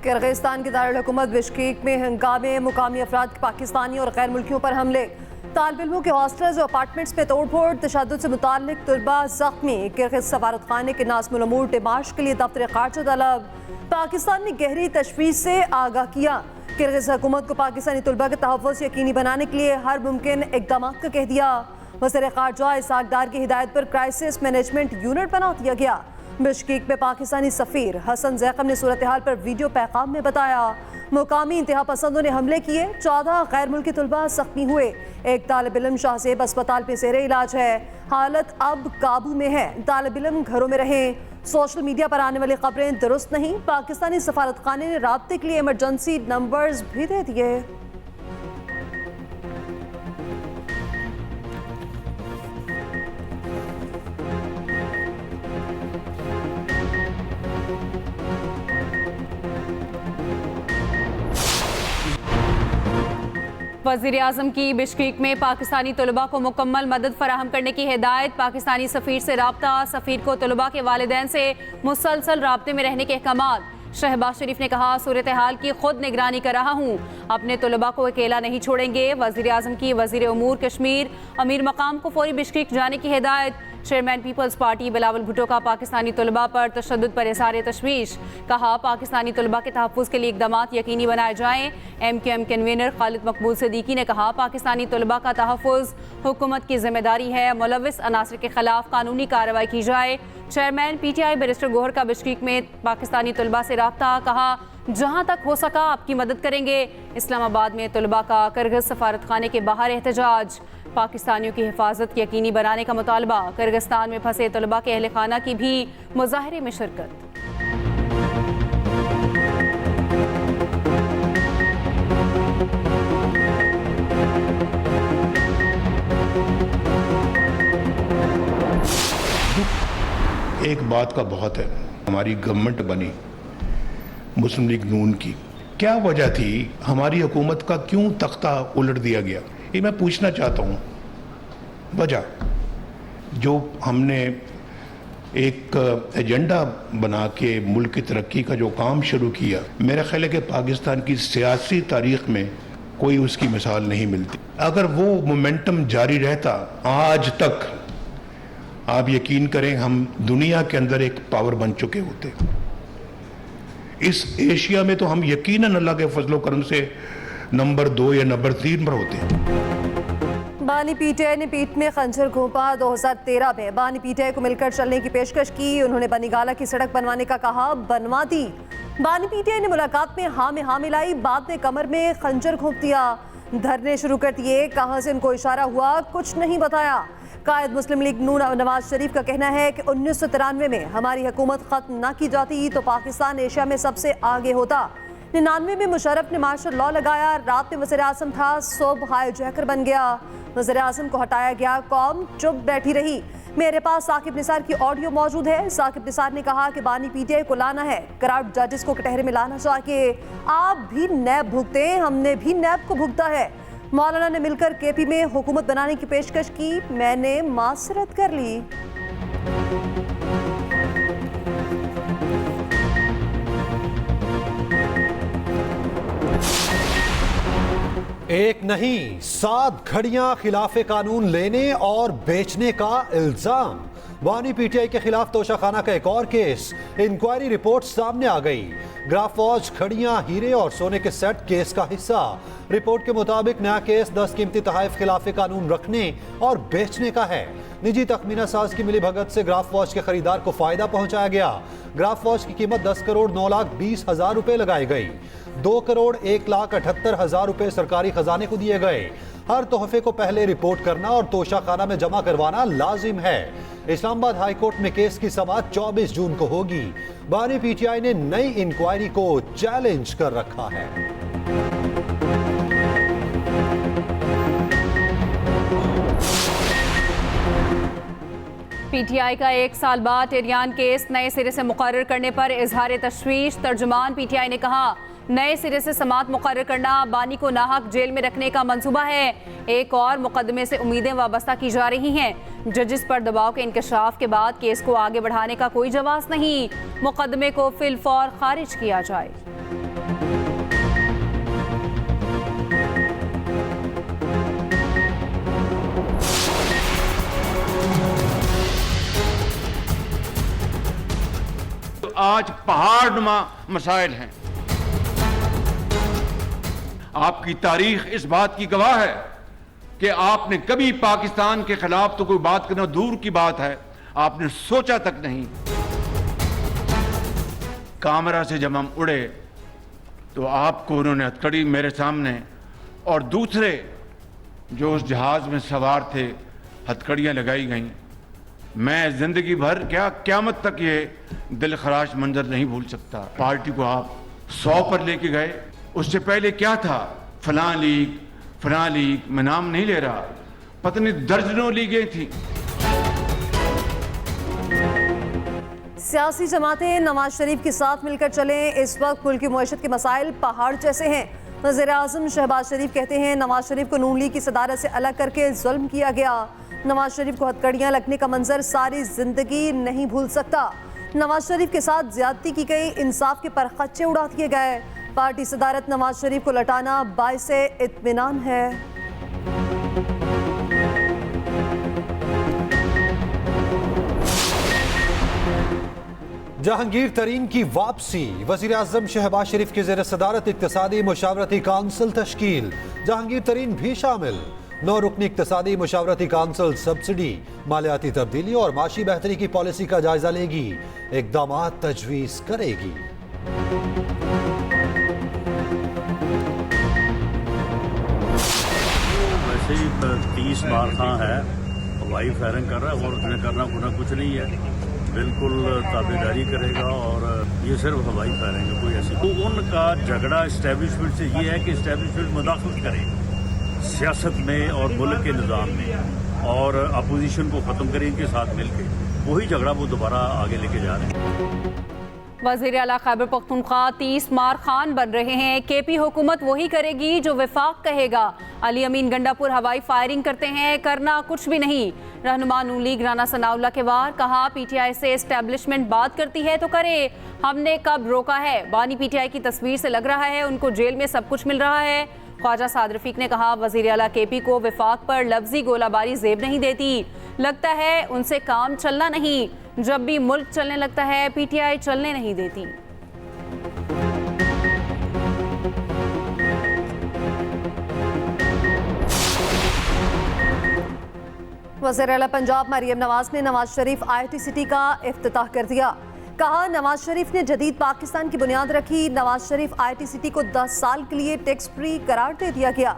Kyrgyzstan के दारुल हुकूमत Bishkek में हंगामे, मुकामी अफराद के पाकिस्तानी और गैर मुल्कियों पर हमले, तालिब इल्मों के हॉस्टल्स और अपार्टमेंट्स में तोड़फोड़, तशद्दुद से मुताल्लिक तलबा जख्मी। किर्गिज सफारतखाने के नाज़िमुल अमूर डिमाश्क के लिए दफ्तर खारजा तलब। पाकिस्तान ने गहरी तशवीश से आगाह किया। किर्गिज हुकूमत को पाकिस्तानी तलबा के तहफ़्फ़ुज़ यकीनी बनाने के लिए हर मुमकिन इक़दाम का कह दिया। वज़ीर ख़ारजा इसहाक़ डार की हिदायत पर क्राइसिस मैनेजमेंट यूनिट बना दिया गया। बिश्केक में पाकिस्तानी सफ़ीर हसन ज़ैक़म ने सूरत हाल पर वीडियो पैगाम में बताया, मुकामी इंतहा पसंदों ने हमले किए, 14 गैर मुल्की तलबा जख्मी हुए। एक तालिब इल्म शाहज़ेब अस्पताल में ज़ेरे इलाज है, हालत अब काबू में है। तालिब इल्म घरों में रहें। सोशल मीडिया पर आने वाली खबरें दुरुस्त नहीं। पाकिस्तानी सफारतखाने ने राब्ते के लिए इमरजेंसी नंबर्स भी दे दिए। वज़ीर आज़म की बिश्केक में पाकिस्तानी तलबा को मुकम्मल मदद फराहम करने की हिदायत। पाकिस्तानी सफ़ीर से राब्ता, सफ़ीर को तलबा के वालिदैन से मुसलसल राब्ते में रहने के अहकामात। शहबाज शरीफ ने कहा, सूरत हाल की खुद निगरानी कर रहा हूँ, अपने तलबा को अकेला नहीं छोड़ेंगे। वज़ीर आज़म की वज़ीर उमूर कश्मीर अमीर मकाम को फौरी बिश्केक जाने की हिदायत। Chairman people's party Bilawal Bhutto का पाकिस्तानी तलबा पर तशद्दुद पर इज़हार तशवीश। कहा, पाकिस्तानी तलबा के तहफ़्फ़ुज़ के लिए इक़दामात यकीनी बनाए जाएँ। MQM कन्वीनर खालिद मकबूल सिद्दीकी ने कहा, पाकिस्तानी तलबा का तहफ़्फ़ुज़ हुकूमत की ज़िम्मेदारी है, मुलव्विस अनासर के खिलाफ कानूनी कार्रवाई की जाए। चेयरमैन PTI बैरिस्टर गोहर का बिश्केक में पाकिस्तानी तलबा से राब्ता। कहा, जहाँ तक हो सका आपकी मदद करेंगे। इस्लामाबाद में तलबा का किर्गिज सफारतखाने के बाहर एहतजाज। पाकिस्तानियों की हिफाजत यकीनी बनाने का मुतालबा। किर्गिस्तान में फंसे तलबा के अहल खाना की भी मुजाहरे में शिरकत। एक बात का बहुत है, हमारी गवर्नमेंट बनी मुस्लिम लीग नून की, क्या वजह थी, हमारी हुकूमत का क्यों तख्ता उलट दिया गया, ये मैं पूछना चाहता हूँ। वजह जो हमने एक एजेंडा बना के मुल्क की तरक्की का जो काम शुरू किया, मेरा ख्याल है कि पाकिस्तान की सियासी तारीख में कोई उसकी मिसाल नहीं मिलती। अगर वो मोमेंटम जारी रहता आज तक, आप यकीन करें हम दुनिया के अंदर एक पावर बन चुके होते। इस एशिया में तो हम यकीनन अल्लाह के फजलो करम से नंबर 2 या नंबर 3 पर होते हैं। बानी PTI ने पीठ में खंजर घोंपा। 2013 में बानी PTI को मिलकर चलने की पेशकश की। उन्होंने बनीगाला की सड़क बनवाने का कहा, बनवा दी। बानी PTI ने मुलाकात में हाँ में हाँ मिलाई, बाद में कमर में खंजर घोंप दिया। धरने शुरू कर दिए, कहाँ से उनको इशारा हुआ कुछ नहीं बताया। कायद मुस्लिम लीग नून नवाज शरीफ का कहना है कि 1993 में हमारी हुकूमत खत्म ना की जाती तो पाकिस्तान एशिया में सबसे आगे होता। 99 में मुशर्रफ ने मार्शल लॉ लगाया, रात में वज़ीर आज़म था, सुबह हाईजैकर बन गया। वज़ीर आज़म को हटाया गया, कौम चुप बैठी रही। मेरे पास साकिब निसार की ऑडियो मौजूद है। साकिब निसार ने कहा कि बानी PTI को लाना है, करप्ट जजेस को कटहरे में लाना चाहिए। आप भी नैब भुगते, हमने भी नैब को भुगता है। मौलाना ने मिलकर KP में हुकूमत बनाने की पेशकश की, मैंने मासरत कर ली। एक नहीं 7 घड़ियां खिलाफे कानून लेने और बेचने का इल्जाम। बानी PTI के खिलाफ तोशाखाना का एक और केस। इंक्वायरी रिपोर्ट सामने आ गई। ग्राफवॉच, घड़ियां, हीरे और सोने के सेट केस का हिस्सा। रिपोर्ट के मुताबिक नया केस 10 कीमती तोहफे खिलाफ कानून रखने और बेचने का है। निजी तखमीना साज की मिली भगत से ग्राफवॉच के खरीदार को फायदा पहुंचाया गया। ग्राफवॉच की कीमत 10 करोड़ 9,20,000 रुपए लगाई गई। 2 करोड़ 1,78,000 रुपए सरकारी खजाने को दिए गए। हर तोहफे को पहले रिपोर्ट करना और तोशाखाना में जमा करवाना लाजिम है। इस्लामाबाद हाई कोर्ट में केस की समाअत 24 जून को होगी। बानी PTI ने नई इंक्वायरी को चैलेंज कर रखा है। PTI का 1 साल बाद टेरियान केस नए सिरे से मुकर्रर करने पर इजहार तशवीश। तर्जुमान PTI ने कहा, नए सिरे से समाअत मुकर्रर करना बानी को नाहक जेल में रखने का मंसूबा है। एक और मुकदमे से उम्मीदें वाबस्ता की जा रही हैं। जजिस पर दबाव के इंकशाफ के बाद केस को आगे बढ़ाने का कोई जवाब नहीं। मुकदमे को फिलफौर खारिज किया जाए। आज पहाड़नुमा मसाइल हैं। आपकी तारीख इस बात की गवाह है कि आपने कभी पाकिस्तान के खिलाफ तो कोई बात करना दूर की बात है, आपने सोचा तक नहीं। कामरा से जब हम उड़े तो आपको उन्होंने हथकड़ी मेरे सामने और दूसरे जो उस जहाज में सवार थे हथकड़ियां लगाई गईं। मैं जिंदगी भर क्या क़यामत तक ये दिल खराश मंजर नहीं भूल सकता। पार्टी को आप 100 पर लेके गए, उससे पहले क्या था, फलां लीग, मैं नाम नहीं ले रहा, पता नहीं दर्जनों लीगें थी। सियासी जमातें नवाज शरीफ के साथ मिलकर चलें। इस वक्त मुल्क की मईशत के मसाइल पहाड़ जैसे हैं। वज़ीर आज़म शहबाज शरीफ कहते हैं नवाज शरीफ को नून लीग की सदारत से अलग करके जुल्म किया गया। नवाज शरीफ को हथकड़ियां लगने का मंजर सारी जिंदगी नहीं भूल सकता। नवाज शरीफ के साथ ज्यादती की गई, इंसाफ के परखच्चे उड़ा दिए गए। पार्टी सदारत नवाज शरीफ को लौटाना बाइसे इत्मीनान है। जहांगीर तरीन की वापसी। वज़ीर आज़म शहबाज शरीफ की ज़ेर सदारत इक़्तिसादी मुशावरती काउंसिल तश्कील, जहांगीर तरीन भी शामिल। 9 रुकनी इक़्तिसादी मुशावरती काउंसिल सब्सिडी, मालियाती तब्दीली और माशी बेहतरी की पॉलिसी का जायजा लेगी, इक़दामात तजवीज़ करेगी। वैसे ही 30 मार खां है, हवाई फायरिंग कर रहा है और उसने करना कुछ नहीं है, बिल्कुल ताबेदारी करेगा और ये सिर्फ हवाई फायरिंग है, कोई ऐसी। तो उनका झगड़ा इस्टेब्लिशमेंट से ये है कि इस्टेब्लिशमेंट मुदाखलत करे सियासत में और मुल्क के निज़ाम में और अपोजिशन को ख़त्म करे इनके साथ मिलकर। वही झगड़ा वो दोबारा आगे लेके जा रहे हैं। वज़ीर आला खैबर पख्तूनख्वा 30 मार खान बन रहे हैं। केपी हुकूमत वही करेगी जो वफाक कहेगा। अली अमीन गंडापुर हवाई फायरिंग करते हैं, करना कुछ भी नहीं। रहनुमा नून लीग राना सनाउल्लाह के वार, कहा पीटीआई से एस्टेब्लिशमेंट बात करती है तो करे, हमने कब रोका है। बानी पीटीआई की तस्वीर से लग रहा है उनको जेल में सब कुछ मिल रहा है। ख्वाजा साद रफीक ने कहा वज़ीर आला केपी को वफाक पर लफ्जी गोलाबारी जेब नहीं देती, लगता है उनसे काम चलना नहीं। जब भी मुल्क चलने लगता है पीटीआई चलने नहीं देती। वज़ीर आला पंजाब मरियम नवाज ने नवाज शरीफ IIT सिटी का इफ्तिताह कर दिया। कहा नवाज शरीफ ने जदीद पाकिस्तान की बुनियाद रखी। नवाज शरीफ IIT सिटी को 10 साल के लिए टैक्स फ्री करार दे दिया गया।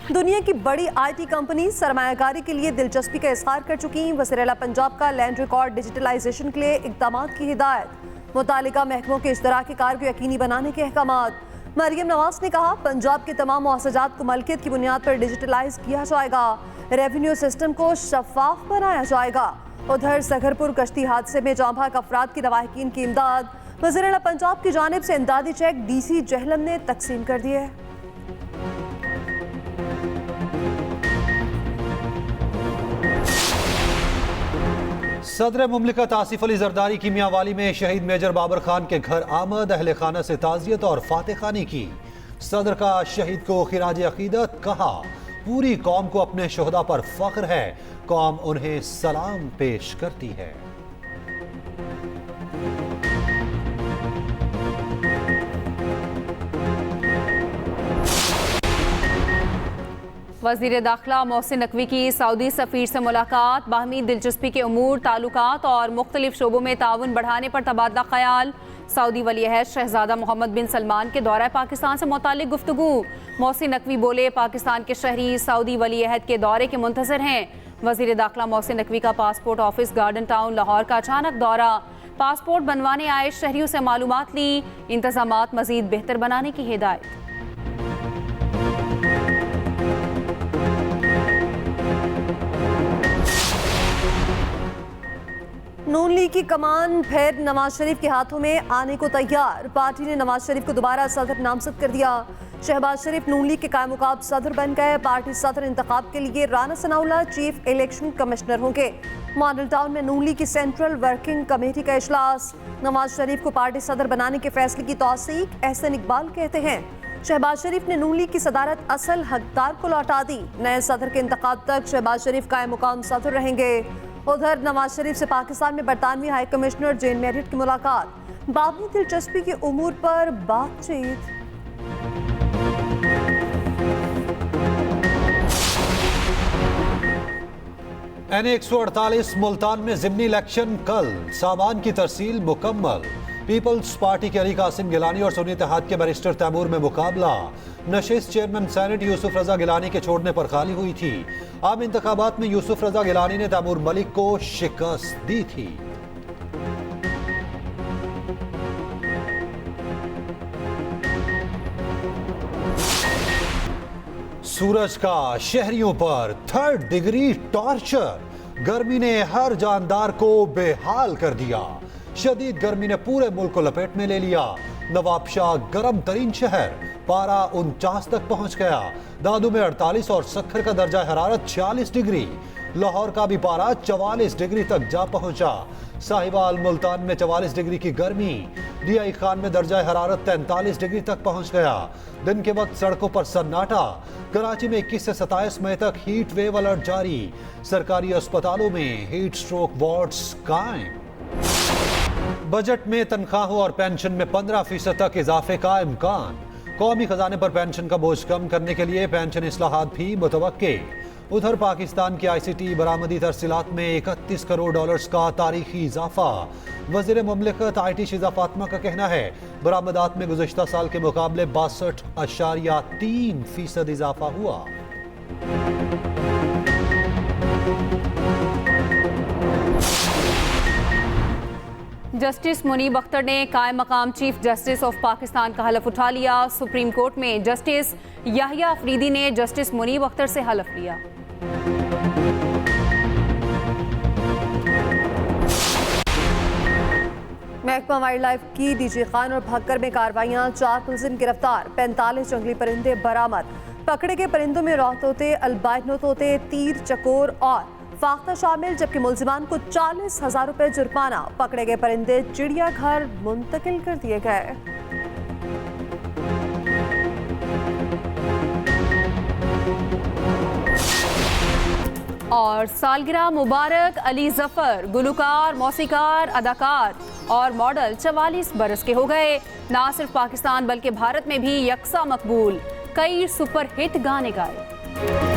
दुनिया की बड़ी IT कंपनी सरमायाकारी के लिए दिलचस्पी का इज़हार कर चुकी। वज़ीर आला पंजाब का लैंड रिकॉर्ड डिजिटलाइजेशन के लिए इक़दामात की हिदायत। मुतालिका महकमों के इश्तराकी कार को यकीनी बनाने के अहकामात। मरियम नवाज ने कहा पंजाब के तमाम मुआसजात को मलकियत की बुनियाद पर डिजिटलाइज किया जाएगा। रेवेन्यू सिस्टम को शफाफ बनाया जाएगा। उधर सगरपुर कश्ती हादसे में जाँ भाग अफराद की लवाहिकीन की इमदाद। वज़ीर आला पंजाब की जानिब से इमदादी चेक DC जहलम ने तकसीम कर दिए। सदर मुमलिकत आसिफ अली जरदारी की मियांवाली में शहीद मेजर बाबर खान के घर आमद, अहले खाना से ताज़ियत और फातह खानी की। सदर का शहीद को खिराज अकीदत, कहा पूरी कौम को अपने शोहदा पर फख्र है, कौम उन्हें सलाम पेश करती है। वज़ीर दाखिला मोहसिन नकवी की सऊदी सफ़ीर से मुलाकात। बाहमी दिलचस्पी के उमूर, ताल्लुकात और मुख्तलिफ शोबों में ताउन बढ़ाने पर तबादला ख्याल। सऊदी वली-ए-अहद शहजादा मोहम्मद बिन सलमान के दौरा पाकिस्तान से मुताल्लिक गुफ्तगू। मोहसिन नकवी बोले पाकिस्तान के शहरी सऊदी वली-ए-अहद के दौरे के मुंतज़िर हैं। वज़ीर दाखिला मोहसिन नकवी का passport office garden town Lahore का अचानक दौरा। पासपोर्ट बनवाने आए शहरियों से मालूमात ली। इंतज़ामात मज़ीद बेहतर बनाने की हिदायत। नून लीग की कमान फिर नवाज शरीफ के हाथों में आने को तैयार। पार्टी ने नवाज शरीफ को दोबारा सदर नामजद कर दिया। शहबाज शरीफ नून लीग के कायम-ओ-मुक़ाम सदर बन गए। पार्टी सदर इंतखाब के लिए Rana Sanaullah chief election commissioner होंगे। मॉडल टाउन में नून लीग की सेंट्रल वर्किंग कमेटी का इजलास। नवाज शरीफ को पार्टी सदर बनाने के फैसले की तौसीक एहसन इकबाल कहते हैं। शहबाज शरीफ ने नून लीग की सदारत असल हकदार को लौटा दी। नए सदर के इंतखाब तक शहबाज शरीफ कायम-ओ-मुक़ाम सदर रहेंगे। उधर नवाज शरीफ से पाकिस्तान में बरतानवी हाई कमिश्नर जेन मैरिट की मुलाकात। बाबनी दिलचस्पी के उमूर पर बातचीत। N148 मुल्तान में जिमनी इलेक्शन कल, सामान की तरसील मुकम्मल। पीपल्स पार्टी के अली कासिम गिलानी और सुन्नी इत्तेहाद के बैरिस्टर तैमूर में मुकाबला। नशिस्त चेयरमैन सेनेट यूसुफ रजा गिलानी के छोड़ने पर खाली हुई थी। आम इंतखाबात में यूसुफ रजा गिलानी ने तैमूर मलिक को शिकस्त दी थी। सूरज का शहरियों पर 3rd डिग्री टॉर्चर। गर्मी ने हर जानदार को बेहाल कर दिया। शदीद गर्मी ने पूरे मुल्क को लपेट में ले लिया। नवाबशाह गर्म तरीन शहर, पारा 49 तक पहुंच गया। दादू में 48 और सक्खर का दर्जा हरारत 46 डिग्री। लाहौर का भी पारा 44 डिग्री तक जा पहुंचा। साहिवाल मुल्तान में 44 डिग्री की गर्मी। डीआई खान में दर्जा हरारत 43 डिग्री तक पहुंच गया। दिन के वक्त सड़कों पर सन्नाटा। कराची में 21 से 27 मई तक हीट वेव अलर्ट जारी। सरकारी अस्पतालों में हीट स्ट्रोक वार्ड्स कायम। बजट में तनख्वाहों और पेंशन में 15% तक इजाफे का इम्कान। कौमी खजाने पर पेंशन का बोझ कम करने के लिए पेंशन इस्लाहात भी मुतवक्के। उधर पाकिस्तान की ICT बरामदी तरसीलात में 31 करोड़ डॉलर्स का तारीखी इजाफा। वज़ीर मुमलिकत IT शिजा फातिमा का कहना है बरामदात में गुज़श्ता साल के मुकाबले 62.3% इजाफा हुआ। जस्टिस मुनीब अख्तर ने कायम मकाम चीफ जस्टिस ऑफ पाकिस्तान का हलफ उठा लिया। सुप्रीम कोर्ट में जस्टिस याहिया अफरीदी ने जस्टिस मुनीब अख्तर से हलफ लिया। महकमा वाइल्ड लाइफ की डीजी खान और भक्कर में कार्रवाइयां। 4 मुलजिम गिरफ्तार, 45 जंगली परिंदे बरामद। पकड़े गए परिंदों में रॉ तोते, अल्बाइनो तोते, तीर, चकोर और फाख्ता शामिल, जबकि मुलजिमान को 40,000 रुपए जुर्माना। पकड़े गए परिंदे चिड़ियाघर मुंतकिल कर दिए गए। और सालगिरह मुबारक अली जफर, गुलकार, मौसीकार, अदाकार और मॉडल 44 बरस के हो गए। ना सिर्फ पाकिस्तान बल्कि भारत में भी यकसा मकबूल, कई सुपर हिट गाने गाए।